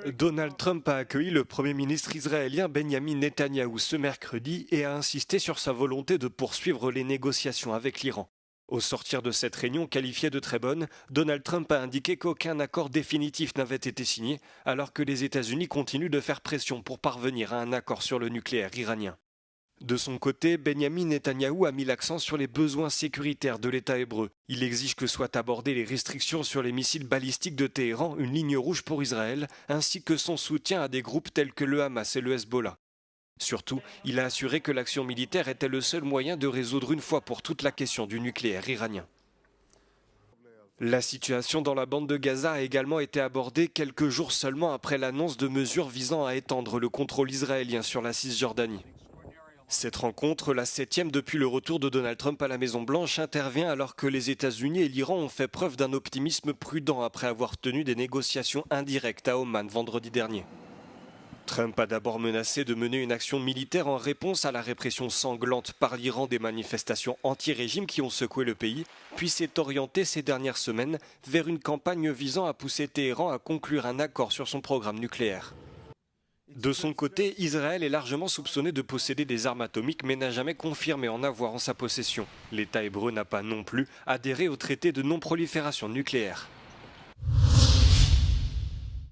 Donald Trump a accueilli le Premier ministre israélien Benjamin Netanyahou ce mercredi et a insisté sur sa volonté de poursuivre les négociations avec l'Iran. Au sortir de cette réunion qualifiée de très bonne, Donald Trump a indiqué qu'aucun accord définitif n'avait été signé, alors que les États-Unis continuent de faire pression pour parvenir à un accord sur le nucléaire iranien. De son côté, Benjamin Netanyahou a mis l'accent sur les besoins sécuritaires de l'État hébreu. Il exige que soient abordées les restrictions sur les missiles balistiques de Téhéran, une ligne rouge pour Israël, ainsi que son soutien à des groupes tels que le Hamas et le Hezbollah. Surtout, il a assuré que l'action militaire était le seul moyen de résoudre une fois pour toutes la question du nucléaire iranien. La situation dans la bande de Gaza a également été abordée quelques jours seulement après l'annonce de mesures visant à étendre le contrôle israélien sur la Cisjordanie. Cette rencontre, la 7e depuis le retour de Donald Trump à la Maison-Blanche, intervient alors que les États-Unis et l'Iran ont fait preuve d'un optimisme prudent après avoir tenu des négociations indirectes à Oman vendredi dernier. Trump a d'abord menacé de mener une action militaire en réponse à la répression sanglante par l'Iran des manifestations anti-régime qui ont secoué le pays, puis s'est orienté ces dernières semaines vers une campagne visant à pousser Téhéran à conclure un accord sur son programme nucléaire. De son côté, Israël est largement soupçonné de posséder des armes atomiques mais n'a jamais confirmé en avoir en sa possession. L'État hébreu n'a pas non plus adhéré au traité de non-prolifération nucléaire.